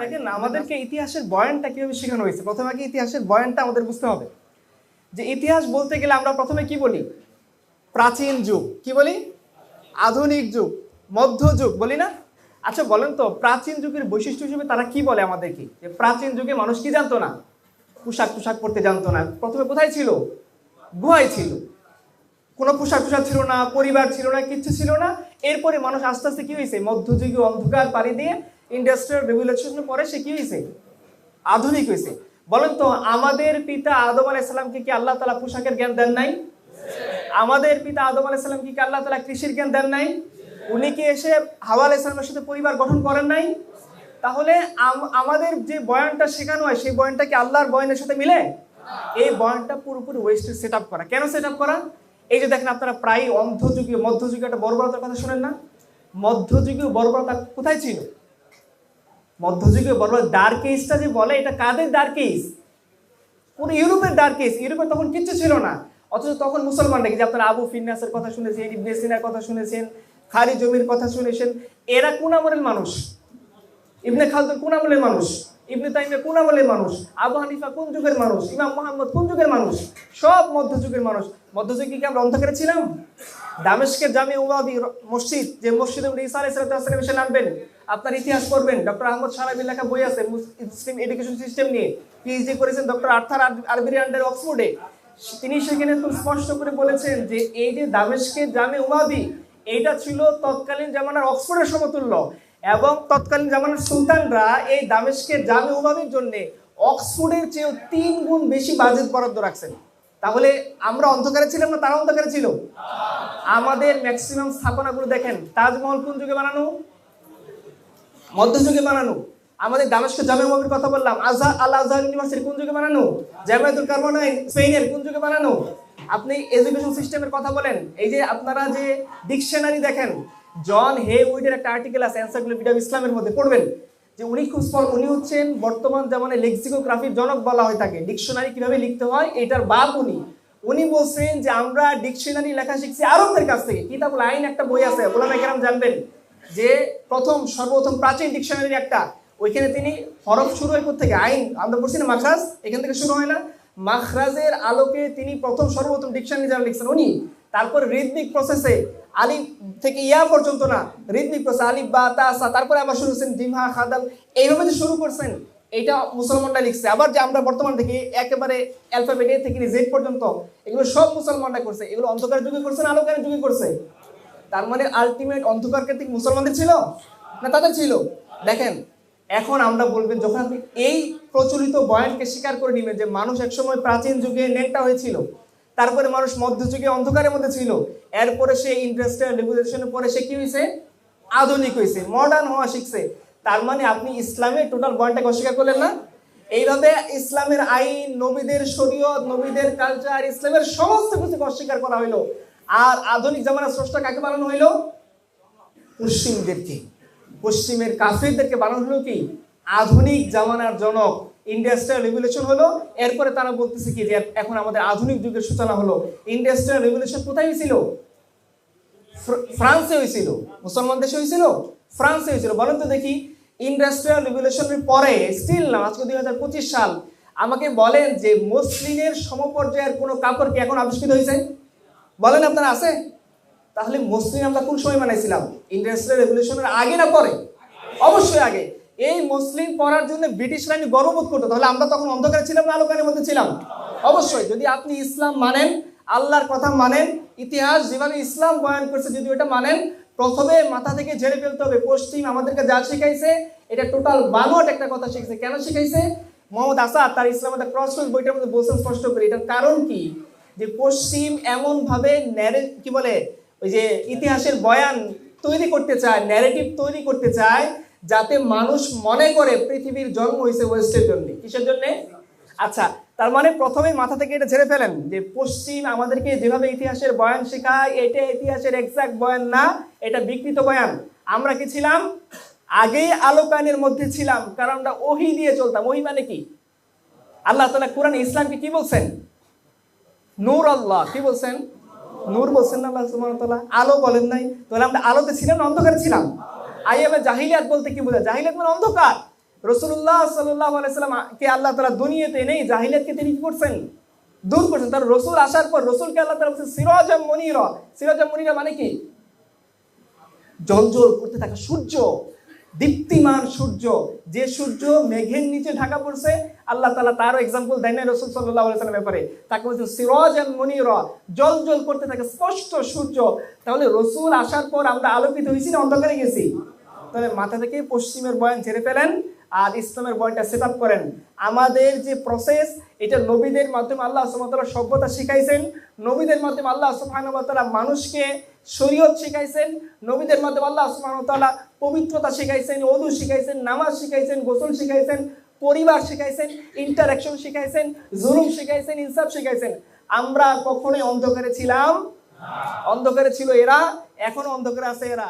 দেখেন আমাদেরকে ইতিহাসের বয়ানটা কিভাবে শেখানো হয়েছে। প্রথমে আগে ইতিহাসের বয়ানটা আমাদের বুঝতে হবে যে ইতিহাস বলতে গেলে আমরা প্রথমে কি বলি? প্রাচীন যুগ, কি বলি? আধুনিক যুগ, মধ্যযুগ বলি না? আচ্ছা বলেন তো, প্রাচীন যুগের বৈশিষ্ট্য হিসেবে তারা কি বলে আমাদেরকে? যে প্রাচীন যুগে মানুষ কি জানতো না? পোশাক পরতে জানতো না। প্রথমে কোথায় ছিল? গুহায় ছিল। কোনো পোশাক ছিল না, পরিবার ছিল না, কিচ্ছু ছিল না। এরপরে মানুষ আস্তে আস্তে কি হয়েছে? মধ্যযুগীয় অন্ধকার পাড়ি দিয়ে ইন্ডাস্ট্রিয়াল রেভলিউশনের পরে সে কি হয়েছে? আধুনিক হয়েছে। বলেন তো, আমাদের পিতা আদম আলাইহিস সালামকে কি আল্লাহ তাআলা পোশাকের জ্ঞান দেন নাই? আমাদের পিতা আদম আলাইহিস সালামকে কি আল্লাহ তাআলা কৃষির জ্ঞান দেন নাই? উনি কি এসে হাওয়া আলাইহিস সালামের সাথে পরিবার গঠন করেন নাই? তাহলে আমাদের যে বয়ানটা শেখানো হয় সেই বয়ানটা কি আল্লাহর বয়ানের সাথে মিলে? এই বয়ানটা পুরোপুরি ওয়েস্টে সেট আপ করা। কেন সেট আপ করা? এই যে দেখেন, আপনারা প্রায় মধ্যযুগীয় একটা বর্বরতার কথা শোনেন না? মধ্যযুগীয় বর্বরতা কোথায় ছিল? মধ্যযুগীয় বর্বরতা ডার্ক এজটা যে বলে, এটা কাদের ডার্ক এজ? পুরো ইউরোপের ডার্ক এজ। ইউরোপে তখন কিচ্ছু ছিল না, অথচ তখন মুসলমানরা, যে আপনারা আবু ফিন্নাসের কথা শুনেছেন, ইবনে সিনার কথা শুনেছেন, খারি জমির কথা শুনেছেন, এরা কোন আমলের মানুষ? ইবনে খালদুন কোন আমলের মানুষ? ইবনে তাইমিয়া কোন আমলের মানুষ? আবু হানিফা কোন যুগের মানুষ? ইমাম মুহাম্মদ কোন যুগের মানুষ? সব মধ্যযুগের মানুষ। মধ্যযুগে কি আমরা অন্ধকারে ছিলাম? দামেস্কের জামে উমাবি মসজিদ, যে মসজিদে ঈসা আলাইহিস সালাম এসে নামবেন, আপনার ইতিহাস পড়বেন। ডক্টর আহমদ শারাবির লেখা বই আছে মুসলিম এডুকেশন সিস্টেম নিয়ে, পিএইচডি করেছেন ডক্টর আর্থার আরবির আন্ডার অক্সফোর্ডে। তিনি সেখানে খুব স্পষ্ট করে বলেছেন যে এই যে দামেস্কের জামে উমাবি, এইটা ছিল তৎকালীন জামানার অক্সফোর্ডের সমতুল্য, এবং তৎকালীন জামানার সুলতানরা এই দামেস্কের জামে উমাবির জন্য অক্সফোর্ডের চেয়েও 3 গুণ বেশি বাজেট বরাদ্দ রাখছেন। তাহলে আমরা অন্ধকারে ছিলাম না তারা অন্ধকারে ছিল? আমাদের ম্যাক্সিমাম স্থাপনাগুলো দেখেন, তাজমহল কোন যুগে বানানো? মধ্যযুগে বানানো। আমাদের দামেস্কের জামে উমাবির কথা বললাম, আল আজহার ইউনিভার্সিটি কোন যুগে বানানো? জামিয়াতুল কারমানাইন স্পেনের কোন যুগে বানানো? আপনি এডুকেশন সিস্টেমের কথা বলেন, এই যে আপনারা যে ডিকশনারি দেখেন, জন হেউইডের একটা আর্টিকেল আছে এনসাইক্লোপিডিয়া অফ ইসলামের মধ্যে, পড়বেন যে উনি হচ্ছেন বর্তমান জামানে লেক্সিকোগ্রাফির জনক বলা হয় তাকে। ডিকশনারি কিভাবে লিখতে হয় এটার বাপ উনি বলছেন যে আমরা ডিকশনারি লেখা শিখছি আরবদের কাছ থেকে। কিতাবুল আইন একটা বই আছে, ওলামায়ে কেরাম জানবেন যে সর্বপ্রথম প্রাচীন ডিকশনারি একটা, ওইখানে তিনি হরফ শুরু হয় থেকে, আইন আমরা বলছি না মাখরাজ, এখান থেকে শুরু হয় না? মাখরাজের আলোকে তিনি সর্বপ্রথম ডিকশনারি যারা লিখছেন উনি। তারপর রিদমিক প্রসেসে আলিফ থেকে ইয়া পর্যন্ত না, রিদমিক প্রসেস আলিফ বা তা সা, তারপরে আবার শুরু করছেন জিম হা খাদাল, এইভাবে যে শুরু করছেন এটা মুসলমানরা লিখছে। আবার যে আমরা বর্তমান থেকে একেবারে অ্যালফাবেট এ থেকে জেড পর্যন্ত, এগুলো সব মুসলমানরা করছে। এগুলো অন্ধকার যুগে করছে না আলোকারের যুগে করছে? তার মানে আলটিমেট অন্ধকার কেন্দ্রিক মুসলমানদের ছিল না তাদের ছিল? দেখেন, এখন আমরা বলবেন, যখন আপনি এই প্রচলিত বয়ানকে স্বীকার করে নেবেন যে মানুষ একসময় প্রাচীন যুগে নেংটা হয়েছিল, তারপরে মানুষ মধ্যযুগে অন্ধকারের মধ্যে ছিল, এরপরে সে ইন্ডাস্ট্রিয়াল রেভলিউশনের পরে সে কি হয়েছে? আধুনিক হয়েছে, মডার্ন হওয়া শিখছে। তার মানে আপনি ইসলামের টোটাল বয়ানটাকে অস্বীকার করলেন না? এইভাবে ইসলামের আইন, নবীদের শরীয়ত, নবীদের কালচার, ইসলামের সমস্ত কিছুকে অস্বীকার করা হইলো। আর আধুনিক জামানার স্রষ্টা কাকে বানানো হইলো? পশ্চিমদেরকে, পশ্চিমের কাফিরদেরকে বানানো হলো কি আধুনিক জামানার জনক। ইন্ডাস্ট্রিয়াল রেভলিউশন হলো, এরপরে তারা বলতেছে কি যে এখন আমাদের আধুনিক যুগের সূচনা হলো। ইন্ডাস্ট্রিয়াল রেভলিউশন কোথায় হয়েছিল? ফ্রান্সে হয়েছিল। মুসলমান দেশে হয়েছিল? ফ্রান্সে হয়েছিল। বলেন তো দেখি, ইন্ডাস্ট্রিয়াল রেভলিউশনের পরে স্টিল না, আজকে 2025 সাল, আমাকে বলেন যে মসলিনের সমপর্যায়ের কোনো কাপড় কি এখন আবিষ্কৃত হয়েছে? বলেন আপনারা, আছে? তাহলে মসলিন আমরা কোন সময় বানাইছিলাম? ইন্ডাস্ট্রিয়াল রেভলিউশনের আগে না পরে? অবশ্যই আগে। এই মসলিন পরার জন্য ব্রিটিশরা গর্ববোধ করতো। তাহলে আমরা তখন অন্ধকারে ছিলাম না আলোকারের মধ্যে ছিলাম? অবশ্যই। যদি আপনি ইসলাম মানেন, আল্লাহর কথা মানেন, ইতিহাস যেভাবে ইসলাম বয়ান করছে যদি ওটা মানেন, প্রথমে মাথা থেকে ঝেড়ে ফেলতে হবে পশ্চিম আমাদেরকে যা শিখাইছে এটা টোটাল বানোয়াট একটা কথা শিখেছে। কেন শিখাইছে? মোহাম্মদ আসাদ তার ইসলাম ক্রস বইটার মধ্যে বলছেন স্পষ্ট করে। এটার কারণ কি? যে পশ্চিম এমন ভাবে কি বলে ওই যে ইতিহাসের বয়ান তৈরি করতে চায়, ন্যারেটিভ তৈরি করতে চায়, যাতে মানুষ মনে করে পৃথিবীর জন্ম হয়েছে ওয়েস্টের জন্য। কিসের জন্য? আচ্ছা, তার মানে প্রথমে মাথা থেকে এটা ঝেড়ে ফেলেন যে পশ্চিম আমাদেরকে যেভাবে ইতিহাসের বয়ান শেখায় এটা ইতিহাসের এক্সাক্ট বয়ান না, এটা বিকৃত বয়ান। আমরা কি ছিলাম? আগেই আলোকানের মধ্যে ছিলাম, কারণ আমরা ওহী দিয়ে চলতাম। ওহী মানে কি? আল্লাহ তাআলা কোরআনে ইসলামকে কি বলছেন? নূর আল্লাহ। কি বলছেন? নূর বলছেন না আল্লাহ সুবহানাহু ওয়া তাআলা? আলো বলেন নাই? তাহলে আমরা আলোতে ছিলাম না অন্ধকারে ছিলাম? আইয়ামে জাহিলিয়াত বলতে কি বোঝায়? জাহিলিয়াত মানে অন্ধকার। রাসূলুল্লাহ সাল্লাল্লাহু আলাইহি সাল্লাম কে আল্লাহ তাআলা দুনিয়াতে এনেই জাহিলিয়াতকে তিনি কি করছেন? দূর করছেন। তার রাসূল আসার পর রাসূলকে আল্লাহ তাআলা বলেছেন সিরাজাম মুনীরা। সিরাজাম মুনীরা মানে কি? জ্বলজ্বল করতে থাকা সূর্য, দীপ্তিমান সূর্য। যে সূর্য মেঘের নিচে ঢাকা পড়ছে, আল্লাহ তাআলা তারও এক্সাম্পল দেন না রাসূল সাল্লাল্লাহু আলাইহি সাল্লামের ব্যাপারে। তাকে বলছেন সিরাজাম মুনীরা, জ্বলজ্বল করতে থাকে স্পষ্ট সূর্য। তাহলে রাসূল আসার পর আমরা আলোকিত হয়েছি না অন্ধকারে গেছি? তাহলে মাথা থেকে পশ্চিমের বয়ান ছেড়ে ফেলেন আর ইসলামের বয়ানটা সেট আপ করেন। আমাদের যে প্রসেস, এটা নবীদের মাধ্যমে আল্লাহ সুবহানাহু ওয়া তাআলা সভ্যতা শিখাইছেন, নবীদের মাধ্যমে আল্লাহ সুবহানাহু ওয়া তাআলা মানুষকে শরীয়ত শিখাইছেন, নবীদের মাধ্যমে আল্লাহ সুবহানাহু ওয়া তাআলা পবিত্রতা শিখাইছেন, ওযু শিখাইছেন, নামাজ শিখাইছেন, গোসল শিখাইছেন, পরিবার শিখাইছেন, ইন্টারঅ্যাকশন শিখাইছেন, জুলুম শিখাইছেন, ইনসাফ শিখাইছেন। আমরা কখনোই অন্ধকারে ছিলাম? অন্ধকারে ছিল এরা, এখনো অন্ধকারে আছে এরা।